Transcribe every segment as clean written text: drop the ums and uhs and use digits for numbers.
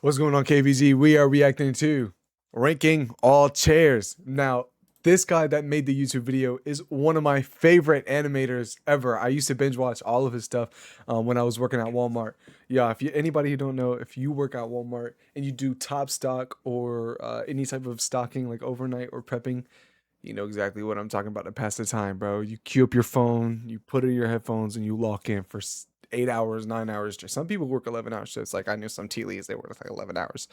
What's going on, KVZ? We are reacting to ranking all chairs. Now, this guy that made the YouTube video is one of my favorite animators ever. I used to binge watch all of his stuff when I was working at Walmart. Yeah, if you anybody who don't know, if you work at Walmart and you do top stock or any type of stocking like overnight or prepping, you know exactly what I'm talking about to pass the time, bro. You queue up your phone, you put in your headphones, and you lock in for 8 hours, 9 hours. Some people work 11-hour shifts. Like I knew some tea leads, they worked like 11 hours.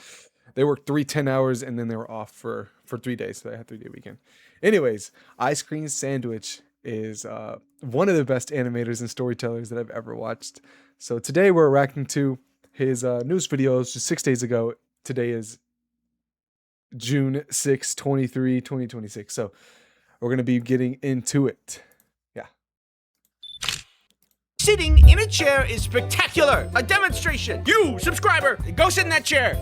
They worked 3 10 hours, and then they were off for 3 days. So they had 3-day weekend. Anyways, Ice Cream Sandwich is one of the best animators and storytellers that I've ever watched. So today we're reacting to his news videos just 6 days ago. Today is June 6, 2026. So we're going to be getting into it. Yeah. Sitting in a chair is spectacular. A demonstration. You, subscriber, go sit in that chair.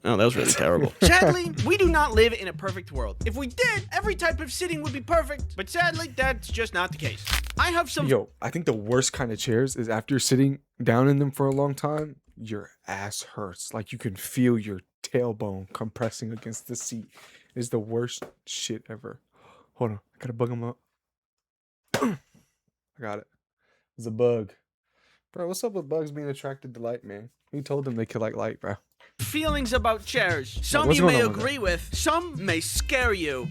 Oh, that was really terrible. Sadly, we do not live in a perfect world. If we did, every type of sitting would be perfect. But sadly, that's just not the case. I have some... Yo, I think the worst kind of chairs is after you're sitting down in them for a long time, your ass hurts. Like you can feel your tailbone compressing against the seat. It's the worst shit ever. Hold on, I gotta bug them up. I got it. It's a bug. Bro, what's up with bugs being attracted to light, man? Who told them they could like light, bro? feelings about chairs. Some what's you going may on with agree with, some may scare you.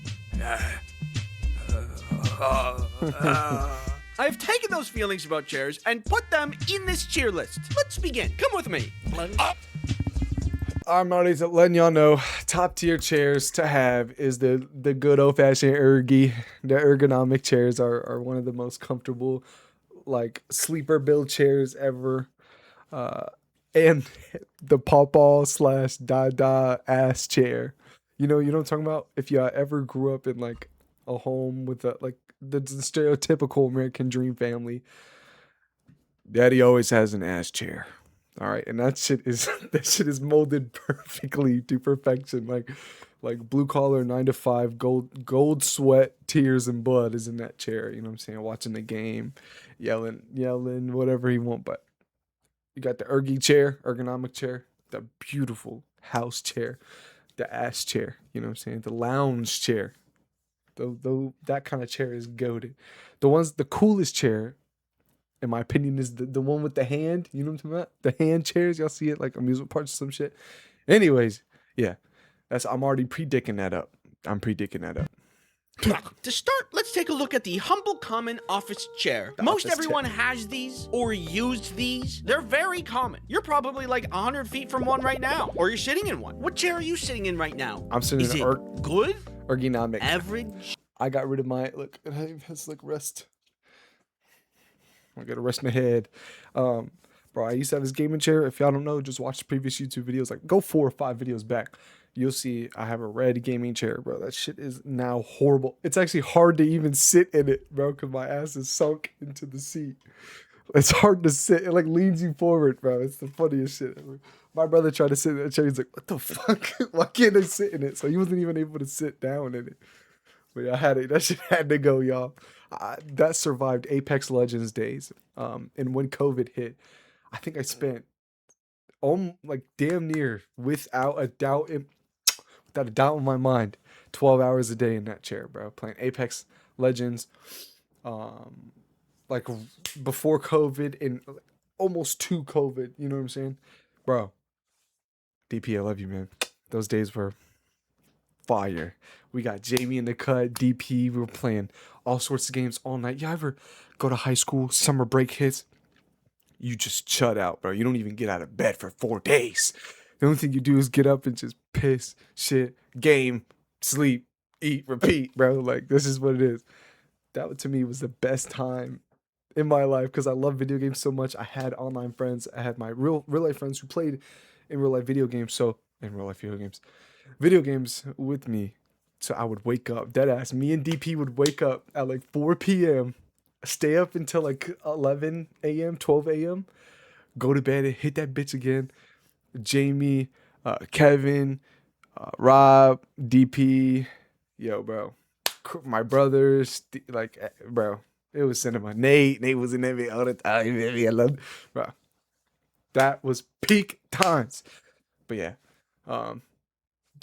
I've taken those feelings about chairs and put them in this cheer list. Let's begin. Come with me. I'm already letting y'all know, top tier chairs to have is the good old fashioned ergy. The ergonomic chairs are one of the most comfortable, like sleeper build chairs ever. And the pawpaw / dada ass chair. You know what I'm talking about? If you ever grew up in like a home with like the stereotypical American dream family, daddy always has an ass chair. All right, and that shit is molded perfectly to perfection. Like blue collar 9 to 5, gold sweat, tears and blood is in that chair. You know what I'm saying? Watching the game, yelling, whatever you want. But you got the ergonomic chair, the beautiful house chair, the ass chair. You know what I'm saying? The lounge chair. That kind of chair is goated. The coolest chair, in my opinion, is the one with the hand. You know what I'm talking about? The hand chairs. Y'all see it like amusement parks or some shit. Anyways, yeah. I'm already predicting that up. I'm predicting that up. To start, let's take a look at the humble common office chair. Most everyone has these or used these. They're very common. You're probably like 100 feet from one right now, or you're sitting in one. What chair are you sitting in right now? I'm sitting in good? Ergonomic. Average? I got rid of my, look, it has like rest. I gotta rest my head. Bro, I used to have this gaming chair. If y'all don't know, just watch the previous YouTube videos. Like, go 4 or 5 videos back. You'll see I have a red gaming chair, bro. That shit is now horrible. It's actually hard to even sit in it, bro, because my ass is sunk into the seat. It's hard to sit. It like leans you forward, bro. It's the funniest shit ever. My brother tried to sit in that chair. He's like, what the fuck? Why can't I sit in it? So he wasn't even able to sit down in it. But yeah, I had it. That shit had to go, y'all. That survived Apex Legends days. And when COVID hit, I think I spent like damn near without a doubt in my mind 12 hours a day in that chair, bro, playing Apex Legends. Like before COVID and almost to COVID, you know what I'm saying? Bro, DP, I love you, man. Those days were fire. We got Jamie in the cut, DP. We were playing all sorts of games all night. You ever go to high school, summer break hits, you just shut out, bro. You don't even get out of bed for 4 days. The only thing you do is get up and just piss, shit, game, sleep, eat, repeat, bro. Like, this is what it is. That, to me, was the best time in my life because I love video games so much. I had online friends. I had my real life friends who played in real life video games. Video games with me. So I would wake up, deadass. Me and DP would wake up at like 4 p.m., stay up until like 11 a.m., 12 a.m., go to bed and hit that bitch again. Jamie, Kevin, Rob, DP, yo, bro. My brothers, like, bro, it was cinema. Nate was in that all the time. I love, bro. That was peak times. But yeah, um,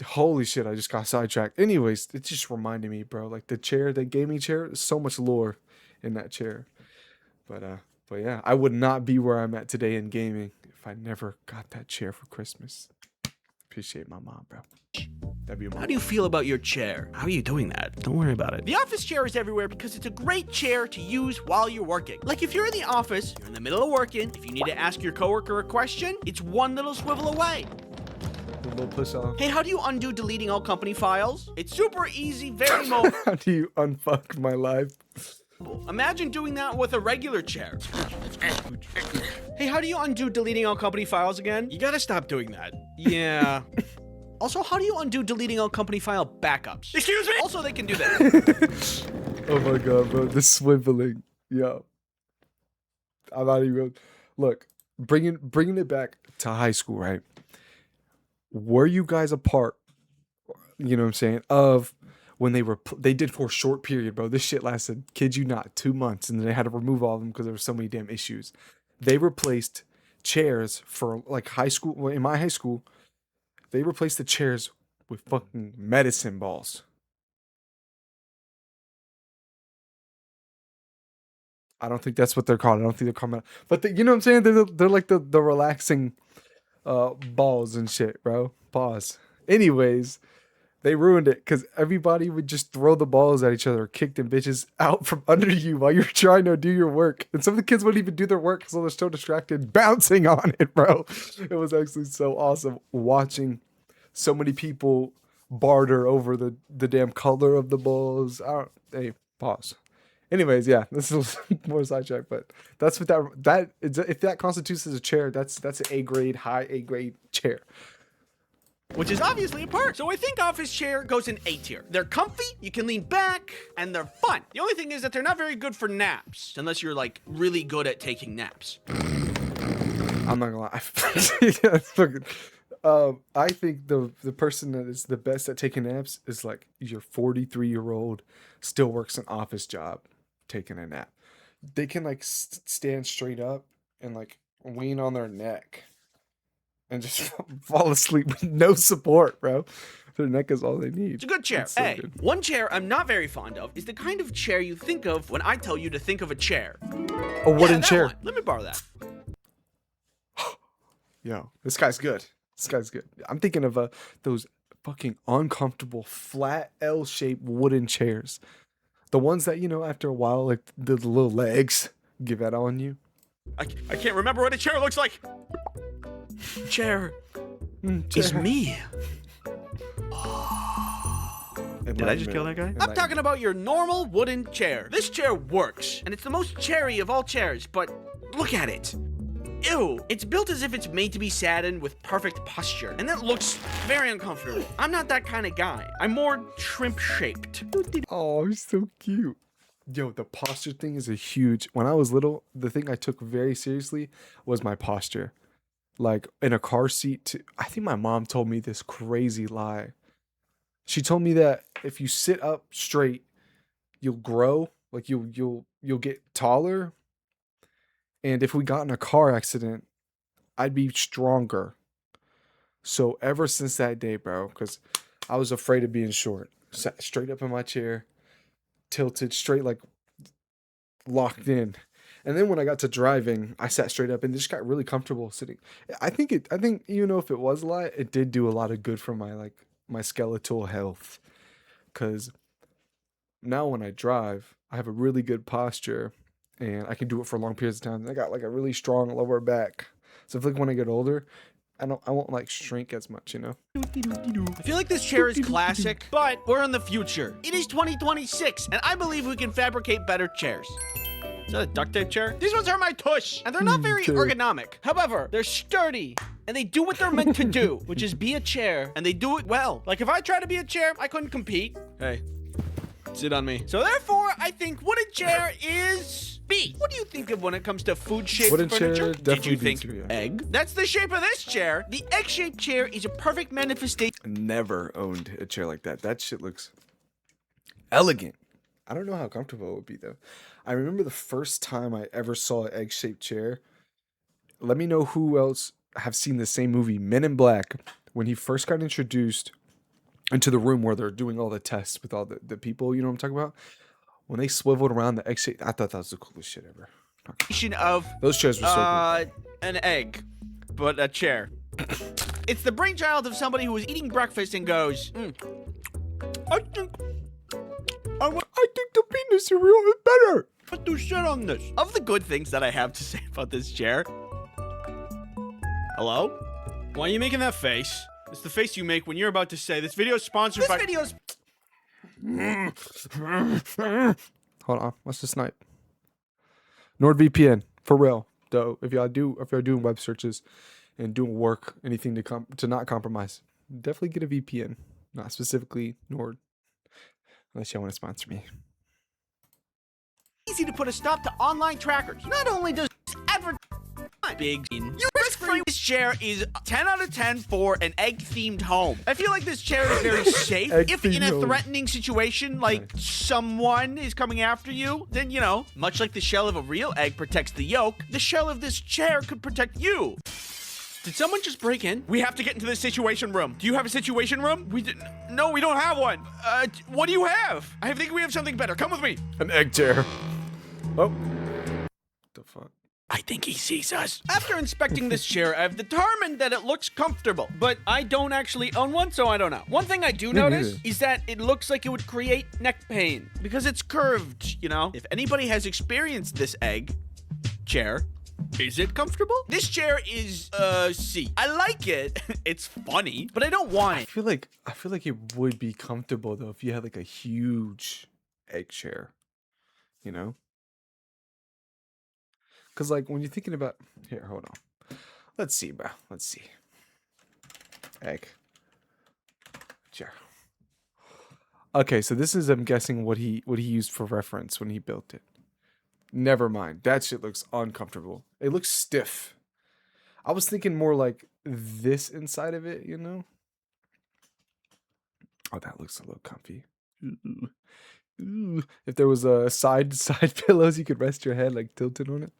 holy shit, I just got sidetracked. Anyways, it just reminded me, bro, like the chair, the gaming chair, there's so much lore in that chair. But but yeah, I would not be where I'm at today in gaming if I never got that chair for Christmas. Appreciate my mom, bro. How do you feel about your chair? How are you doing that? Don't worry about it. The office chair is everywhere because it's a great chair to use while you're working. Like if you're in the office, you're in the middle of working, if you need to ask your coworker a question, it's one little swivel away. A little push off. Hey, how do you undo deleting all company files? It's super easy, very mobile. How do you unfuck my life? Imagine doing that with a regular chair. Hey, how do you undo deleting all company files again? You gotta stop doing that. Yeah. Also, how do you undo deleting all company file backups? Excuse me? Also, they can do that. Oh my god, bro. The swiveling. Yo. I'm not even... Look, bringing it back to high school, right? Were you guys a part, you know what I'm saying, of when they did for a short period, bro. This shit lasted, kid you not, 2 months, and then they had to remove all of them because there were so many damn issues. They replaced chairs for like high school. Well, in my high school, they replaced the chairs with fucking medicine balls. I don't think that's what they're called. I don't think they're called, but you know what I'm saying? They're like the relaxing balls and shit, bro. Pause. Anyways, they ruined it because everybody would just throw the balls at each other, kick them bitches out from under you while you're trying to do your work. And some of the kids wouldn't even do their work because they're so distracted bouncing on it, bro. It was actually so awesome watching so many people barter over the damn color of the balls. Hey, pause. Anyways, yeah, this is more sidetrack, but that's what if that constitutes as a chair, that's an A grade, high A grade chair. Which is obviously a perk. So I think office chair goes in A tier. They're comfy, you can lean back, and they're fun. The only thing is that they're not very good for naps, unless you're like really good at taking naps. I'm not gonna lie. I think the person that is the best at taking naps is like your 43-year-old still works an office job taking a nap. They can like stand straight up and like lean on their neck and just fall asleep with no support, bro. Their neck is all they need. It's a good chair. So hey, good. One chair I'm not very fond of is the kind of chair you think of when I tell you to think of a chair. A wooden chair. One. Let me borrow that. Yo, this guy's good. This guy's good. I'm thinking of those fucking uncomfortable flat L-shaped wooden chairs. The ones that, you know, after a while, like the little legs give out on you. I can't remember what a chair looks like. Chair is me. Did I just kill that guy? I'm talking about your normal wooden chair. This chair works, and it's the most cherry of all chairs, but look at it. Ew, it's built as if it's made to be sat in with perfect posture, and that looks very uncomfortable. I'm not that kind of guy. I'm more shrimp-shaped. Oh, he's so cute. Yo, the posture thing is a huge... When I was little, the thing I took very seriously was my posture. Like, in a car seat, I think my mom told me this crazy lie. She told me that if you sit up straight, you'll grow. Like, you'll get taller. And if we got in a car accident, I'd be stronger. So ever since that day, bro, because I was afraid of being short. Sat straight up in my chair, tilted straight, like locked in. And then when I got to driving, I sat straight up and just got really comfortable sitting. I think you know, if it was a lie, it did do a lot of good for my skeletal health. Because now when I drive, I have a really good posture. And I can do it for long periods of time. I got like a really strong lower back. So I feel like when I get older, I won't like shrink as much, you know? I feel like this chair is classic, but we're in the future. It is 2026, and I believe we can fabricate better chairs. Is that a duct tape chair? These ones are my tush, and they're not very ergonomic. However, they're sturdy, and they do what they're meant to do, which is be a chair, and they do it well. Like if I tried to be a chair, I couldn't compete. Hey, sit on me. So therefore, I think wooden chair is B. What do you think of when it comes to food-shaped furniture? Did you think egg? That's the shape of this chair. The egg-shaped chair is a perfect manifestation. Never owned a chair like that. That shit looks elegant. I don't know how comfortable it would be though. I remember the first time I ever saw an egg-shaped chair. let me know who else have seen the same movie, Men in Black, when he first got introduced into the room where they're doing all the tests with all the people, you know what I'm talking about? When they swiveled around the egg shape, I thought that was the coolest shit ever. Of Those chairs were so cool. an egg, but a chair. It's the brainchild of somebody who was eating breakfast and goes, I think the penis cereal is better. Put do shit on this. Of the good things that I have to say about this chair. Hello? Why are you making that face? It's the face you make when you're about to say this video is sponsored by. Hold on, what's the snipe? NordVPN, for real. Though, if y'all doing web searches and doing work, anything to not compromise, definitely get a VPN. Not specifically Nord, unless y'all want to sponsor me. Easy to put a stop to online trackers. Not only does advertise big you risk-free, this chair is 10 out of 10 for an egg-themed home. I feel like this chair is very safe. If in a threatening situation, like someone is coming after you, then, you know, much like the shell of a real egg protects the yolk, the shell of this chair could protect you. Did someone just break in? We have to get into the situation room. Do you have a situation room? No, we don't have one. What do you have? I think we have something better. Come with me. An egg chair. Oh. What the fuck? I think he sees us. After inspecting this chair, I've determined that it looks comfortable, but I don't actually own one, so I don't know. One thing I do notice is that it looks like it would create neck pain because it's curved, you know? If anybody has experienced this egg chair, is it comfortable? This chair is, C. I like it. It's funny, but I don't want it. I feel like it would be comfortable though if you had like a huge egg chair, you know? Cause like when you're thinking about here, hold on. Let's see, bro. Let's see. Egg chair. Okay, so this is I'm guessing what he used for reference when he built it. Never mind. That shit looks uncomfortable. It looks stiff. I was thinking more like this inside of it, you know? Oh, that looks a little comfy. Ooh. Ooh. If there was a side pillows, you could rest your head like tilted on it.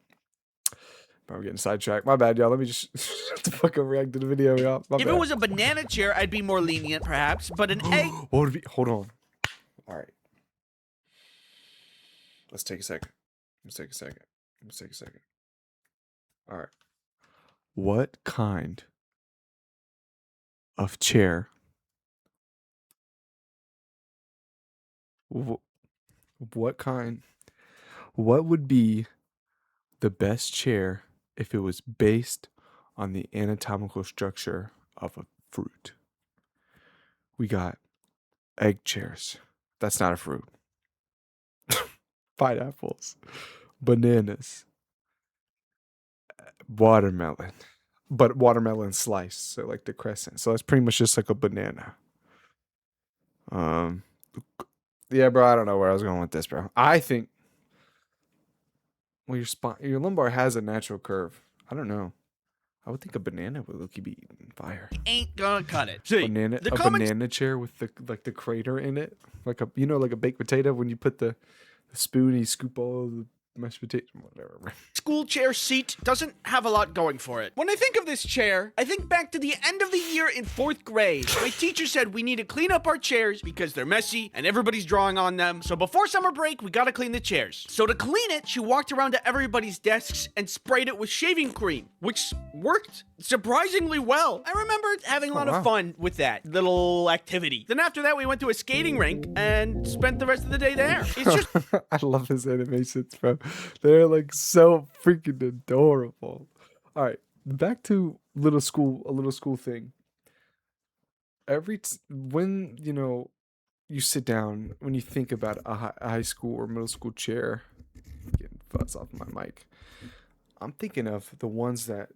Bro, we're getting sidetracked. My bad, y'all. Let me just shut the fuck up, react to the video, y'all. If it was a banana chair, I'd be more lenient, perhaps, but an egg. What would it be? Hold on. All right. Let's take a second. All right. What kind of chair? What kind? What would be the best chair if it was based on the anatomical structure of a fruit? We got egg chairs. That's not a fruit. Pineapples, bananas, watermelon, but watermelon slice, so like the crescent. So that's pretty much just like a banana. Yeah, bro, I don't know where I was going with this, bro. I think, well, your lumbar has a natural curve. I don't know. I would think a banana would be fire. Ain't gonna cut it. See, banana chair with the crater in it, like like a baked potato when you put the spoon, you scoop all the mashed potatoes, whatever. School chair seat doesn't have a lot going for it. When I think of this chair, I think back to the end of the year in 4th grade. My teacher said we need to clean up our chairs because they're messy and everybody's drawing on them. So before summer break, we gotta clean the chairs. So to clean it, she walked around to everybody's desks and sprayed it with shaving cream, which worked surprisingly well. I remember having a lot of fun with that little activity. Then after that, we went to a skating rink and spent the rest of the day there. It's just I love his animations, bro. They're like so freaking adorable. All right, back to a little school thing. When you sit down, when you think about a high school or middle school chair, getting fuzz off my mic, I'm thinking of the ones that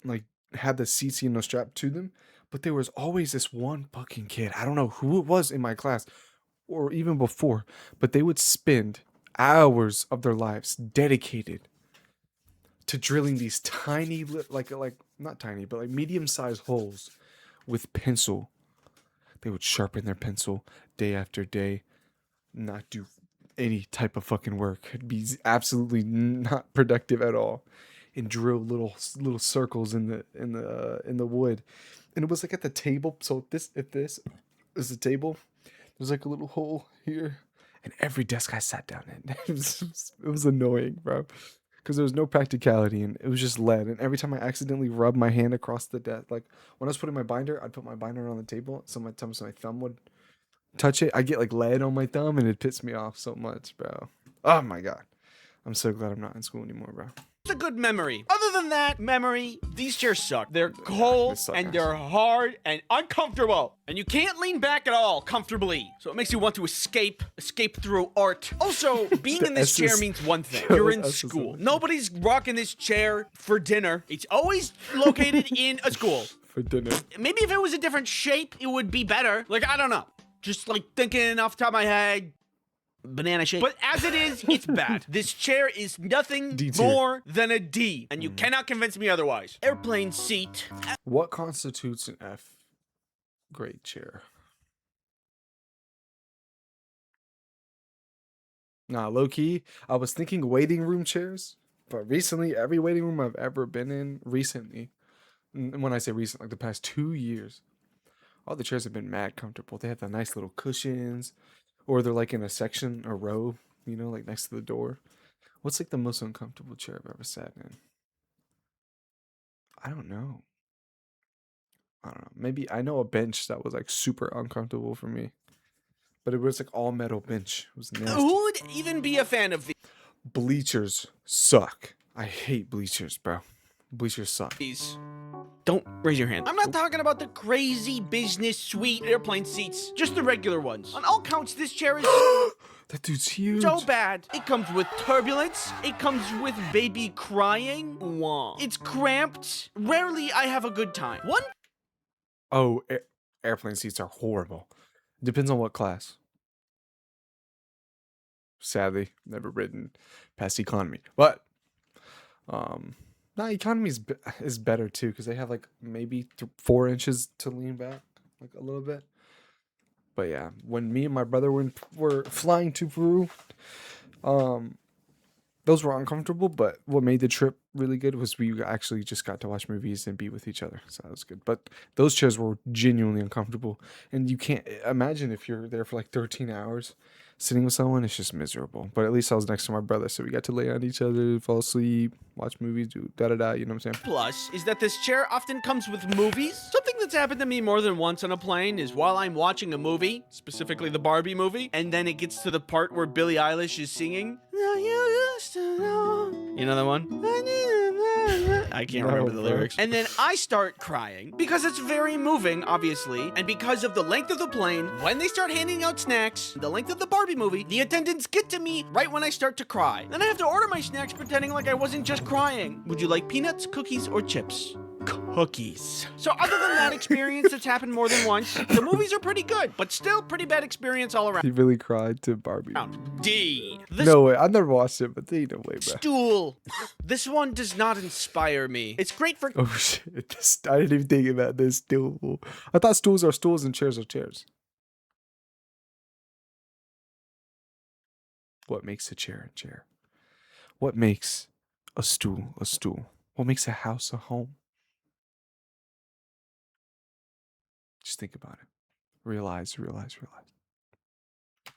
like had the seats strapped to them, but there was always this one fucking kid. I don't know who it was in my class or even before, but they would spend hours of their lives dedicated to drilling these tiny, like not tiny, but like medium-sized holes with pencil. They would sharpen their pencil day after day, not do any type of fucking work. It'd be absolutely not productive at all. and drill little circles in the wood, and it was like at the table. So if this is the table, there's like a little hole here, and every desk I sat down in, it was annoying, bro, because there was no practicality and it was just lead. And every time I accidentally rubbed my hand across the desk, like when I was putting my binder, I'd put my binder on the table, so my thumb would touch it. I get like lead on my thumb, and it pissed me off so much, bro. Oh my god, I'm so glad I'm not in school anymore, bro. It's a good memory. Other than that memory, these chairs suck. They're cold and they're hard and uncomfortable. And you can't lean back at all comfortably. So it makes you want to escape through art. Also, being in this chair means one thing. You're in school. Nobody's rocking this chair for dinner. It's always located in a school. For dinner. Maybe if it was a different shape, it would be better. Like, I don't know. Just like thinking off the top of my head, banana shape. But as it is, it's bad. This chair is nothing more than a D, and you cannot convince me otherwise. Airplane seat. What constitutes an F grade chair? Nah, low key, I was thinking waiting room chairs, but recently, every waiting room I've ever been in recently, and when I say recent, like the past 2 years, all the chairs have been mad comfortable. They have the nice little cushions, or they're like in a section, a row, you know, like next to the door. What's like the most uncomfortable chair I've ever sat in? I don't know. Maybe I know a bench that was like super uncomfortable for me, but it was like all metal bench. It was nasty. Who would even be a fan of Bleachers suck. I hate bleachers, bro. Bleachers suck. these? Don't raise your hand. I'm not talking about the crazy business suite airplane seats, just the regular ones. On all counts, this chair is That dude's huge. so bad. It comes with turbulence. It comes with baby crying. It's cramped. Rarely I have a good time. Oh, airplane seats are horrible. Depends on what class. Sadly, never ridden past economy, but economy is better too, because they have like maybe 4 inches to lean back, like a little bit. But yeah, when me and my brother were flying to Peru, those were uncomfortable. But what made the trip really good was we actually just got to watch movies and be with each other, so that was good. But those chairs were genuinely uncomfortable, and you can't imagine if you're there for like 13 hours sitting with someone. It's just miserable. But at least I was next to my brother, so we got to lay on each other, fall asleep, watch movies, do da-da-da, you know what I'm saying? Plus is that this chair often comes with movies. Something that's happened to me more than once on a plane is while I'm watching a movie, specifically the Barbie movie, and then it gets to the part where Billie Eilish is singing. You know that one? I can't remember the lyrics. And then I start crying because it's very moving, obviously, and because of the length of the plane, when they start handing out snacks, the length of the Barbie movie, the attendants get to me right when I start to cry. Then I have to order my snacks pretending like I wasn't just crying. Would you like peanuts, cookies, or chips? Cookies. So other than that experience that's happened more than once, the movies are pretty good, but still pretty bad experience all around. He really cried to Barbie. D. No way, I've never watched it, but they no way, bro. Stool. This one does not inspire me. It's great for... Oh shit, I didn't even think about this stool. I thought stools are stools and chairs are chairs. What makes a chair a chair? What makes a stool a stool? What makes a house a home? Just think about it. Realize.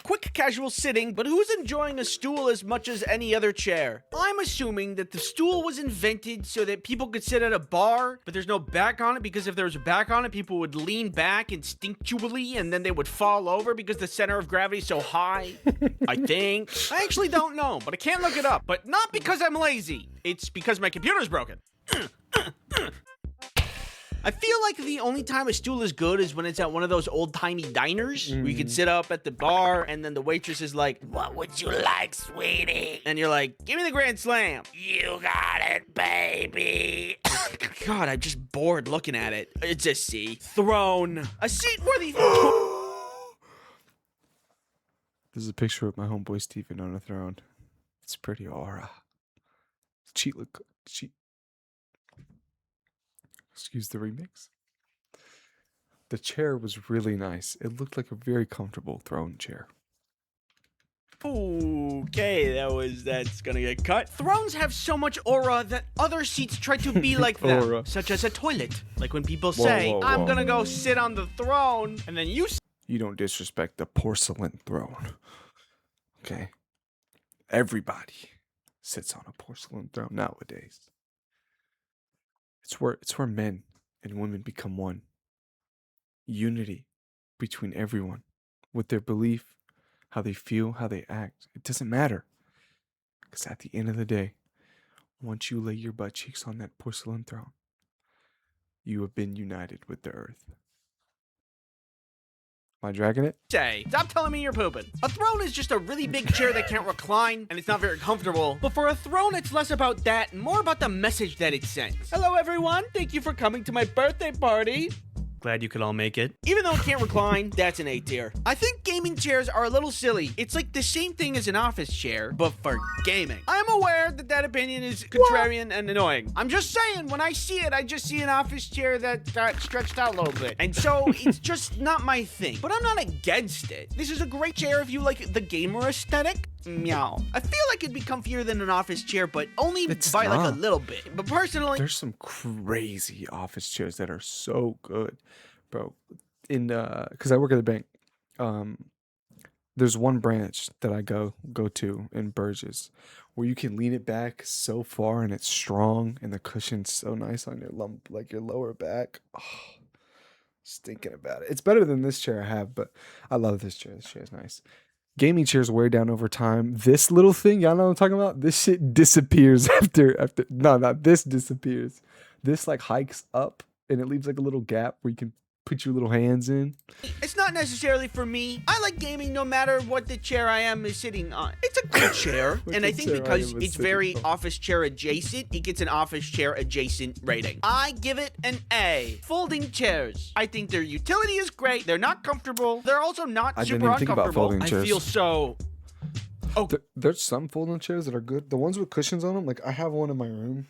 quick casual sitting, but who's enjoying a stool as much as any other chair? I'm assuming that the stool was invented so that people could sit at a bar, but there's no back on it, because if there was a back on it, people would lean back instinctually and then they would fall over because the center of gravity is so high. I think. I actually don't know, but I can't look it up. But not because I'm lazy. It's because my computer's broken. I feel like the only time a stool is good is when it's at one of those old-timey diners where you can sit up at the bar and then the waitress is like, "What would you like, sweetie?" And you're like, "Give me the Grand Slam." "You got it, baby." God, I'm just bored looking at it. It's a C. Throne. A seat worthy. This is a picture of my homeboy Steven on a throne. It's pretty aura. Cheat look. Cheat. Excuse the remix. The chair was really nice. It looked like a very comfortable throne chair. Ooh, Okay, that's gonna get cut. Thrones have so much aura that other seats try to be like them, Aura. such as a toilet. Like when people Whoa, say, whoa, I'm whoa. gonna go sit on the throne, and then you You don't disrespect the porcelain throne. Okay? Everybody sits on a porcelain throne nowadays. It's where men and women become one. Unity between everyone with their belief, how they feel, how they act. It doesn't matter. Because at the end of the day, once you lay your butt cheeks on that porcelain throne, you have been united with the earth. Am I dragging it? say, stop telling me you're pooping. A throne is just a really big chair that can't recline, and it's not very comfortable. But for a throne, it's less about that and more about the message that it sends. Hello, everyone. Thank you for coming to my birthday party. Glad you could all make it. Even though it can't recline, that's an A tier. I think gaming chairs are a little silly. It's like the same thing as an office chair, but for gaming. I'm aware that opinion is contrarian and annoying. I'm just saying, when I see it, I just see an office chair that got stretched out a little bit. And so it's just not my thing. But I'm not against it. This is a great chair if you like the gamer aesthetic. Meow. I feel like it'd be comfier than an office chair, but only by like a little bit. But personally, there's some crazy office chairs that are so good, bro. Because I work at a bank, there's one branch that I go to in Burgess, where you can lean it back so far and it's strong, and the cushion's so nice on your your lower back. Oh, just thinking about it, it's better than this chair I have, but I love this chair. This chair is nice. Gaming chairs wear down over time. This little thing, y'all know what I'm talking about? This shit disappears after no, not this disappears. This like hikes up and it leaves like a little gap where you can put your little hands in. it's not necessarily for me. I like gaming no matter what the chair I am is sitting on. It's a good chair, and I think because it's very office chair adjacent, it gets an office chair adjacent rating. I give it an A. Folding chairs. I think their utility is great. They're not comfortable. They're also not super uncomfortable. I feel so... Oh, there's some folding chairs that are good. The ones with cushions on them, like I have one in my room.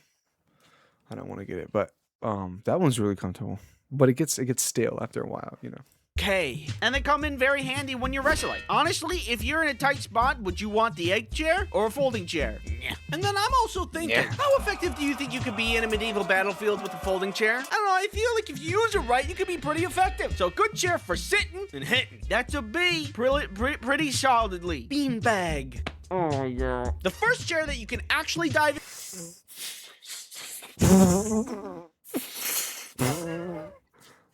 I don't want to get it, but that one's really comfortable. But it gets stale after a while, you know. Okay, and they come in very handy when you're wrestling. Honestly, if you're in a tight spot, would you want the egg chair or a folding chair? Yeah. And then I'm also thinking, how effective do you think you could be in a medieval battlefield with a folding chair? I don't know, I feel like if you use it right, you could be pretty effective. So good chair for sitting and hitting. That's a B, pretty solidly. Beanbag. Oh, yeah. The first chair that you can actually dive in.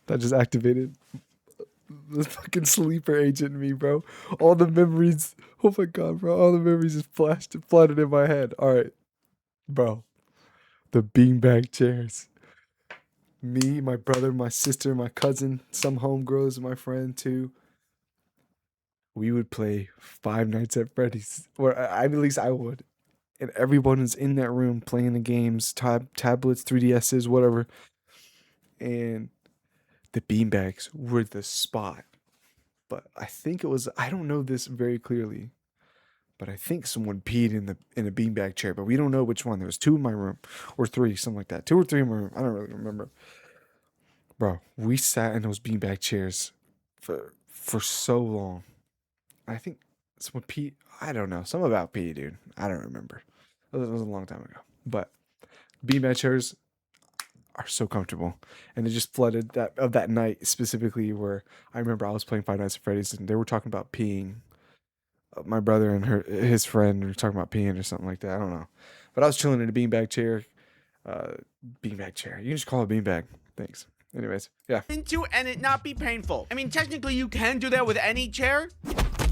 That just activated the fucking sleeper agent in me, bro. All the memories. Oh my god, bro. All the memories just flooded in my head. All right, bro. The beanbag chairs. Me, my brother, my sister, my cousin, some homegirls, my friend too. We would play Five Nights at Freddy's, or at least I would. And everyone is in that room playing the games, tablets, 3DSs, whatever. And the beanbags were the spot. But I think it was, I don't know this very clearly, but I think someone peed in a beanbag chair, but we don't know which one. There was 2 in my room, or 3, something like that. 2 or 3 in my room. I don't really remember. Bro, we sat in those beanbag chairs for so long. I think someone peed. I don't know. Something about pee, dude. I don't remember. It was a long time ago. But beanbag chairs are so comfortable, and it just flooded that night specifically, where I remember I was playing Five Nights at Freddy's and they were talking about peeing. My brother and his friend were talking about peeing or something like that. I don't know, but I was chilling in a beanbag chair. Beanbag chair. You can just call it beanbag. Thanks. Anyways, yeah. Into and it not be painful. I mean, technically you can do that with any chair.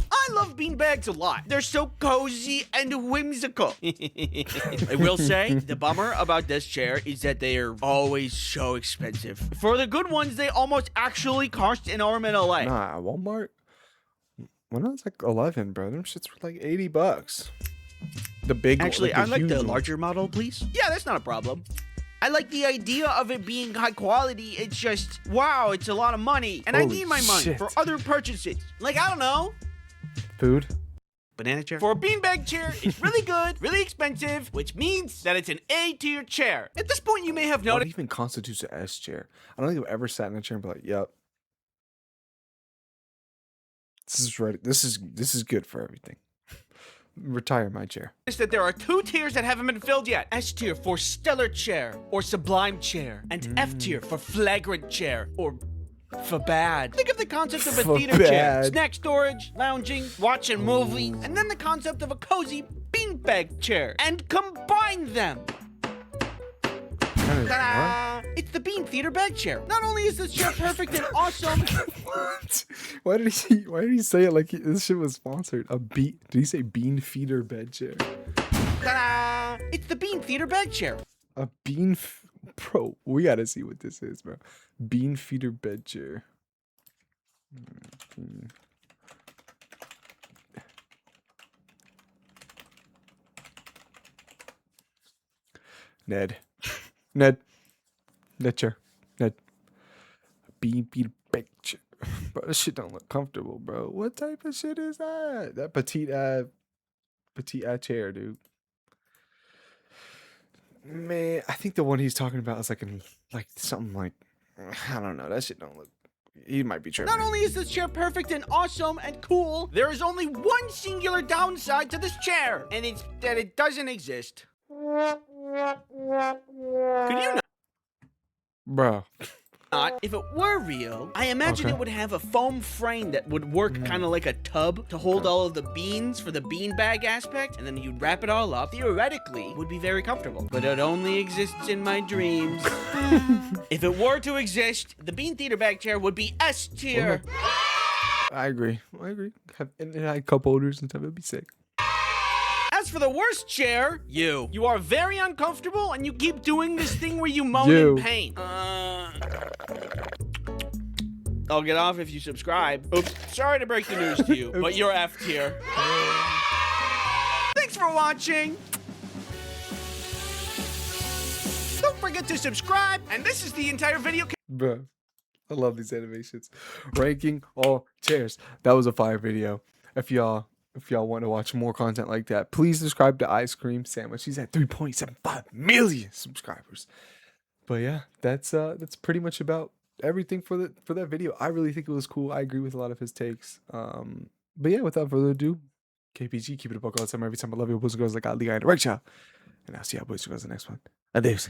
I love beanbags a lot. They're so cozy and whimsical. I will say, the bummer about this chair is that they are always so expensive. For the good ones, they almost actually cost an arm and a leg. Nah, Walmart, when I was like 11, bro, them shits were like $80. The big Actually, one, I'd like the one. larger model, please. Yeah, that's not a problem. I like the idea of it being high quality. It's just, wow, it's a lot of money. And Holy I need my money shit. for other purchases. Like, I don't know. Food. Banana chair? For a beanbag chair, it's really good, really expensive, which means that it's an A tier chair. At this point, you may have What noticed. even constitutes an S chair? I don't think I've ever sat in a chair and be like, yep. This is right. This is good for everything. retire my chair. That there are 2 tiers that haven't been filled yet. S tier for stellar chair or sublime chair, and F tier for flagrant chair or for bad. Think of the concept of a For theater chair, bad. snack storage, lounging, watching movies, and then the concept of a cozy beanbag chair, and combine them. Ta-da! It's the Bean Theater Bag Chair. Not only is this chair perfect and awesome. What? Why did he say it like this shit was sponsored? Did he say bean feeder bed chair? Ta-da! It's the Bean Theater Bag Chair. A bro, we gotta see what this is, bro. Bean feeder bed chair. Ned chair. Ned. Bean feeder bed chair. Bro, this shit don't look comfortable, bro. What type of shit is that? That petite chair, dude. Man, I think the one he's talking about is like something like, I don't know. That shit don't look. He might be tripping. Not only is this chair perfect and awesome and cool, there is only one singular downside to this chair, and it's that it doesn't exist. Could you Bro. not? If it were real, I imagine it would have a foam frame that would work kind of like a tub to hold all of the beans for the beanbag aspect, and then you'd wrap it all up. Theoretically, would be very comfortable. But it only exists in my dreams. If it were to exist, the Bean Theater Bag Chair would be S tier. I agree. And it had cup holders and stuff. It'd be sick. As for the worst chair, you are very uncomfortable and you keep doing this thing where you moan You. in pain. I'll get off if you subscribe. Oops, sorry to break the news to you, but you're F tier. Thanks for watching. Don't forget to subscribe, and this is the entire video. Bro, I love these animations. Ranking all chairs. That was a fire video. If y'all want to watch more content like that, please subscribe to Ice Cream Sandwich. He's at 3.75 million subscribers. But yeah, that's pretty much about everything for that video. I really think it was cool. I agree with a lot of his takes. But yeah, without further ado, KPG, keep it a buck all the time, every time. I love you, boys and girls. Like I leave, I right, y'all. And I'll see y'all boys and girls in the next one. Adios.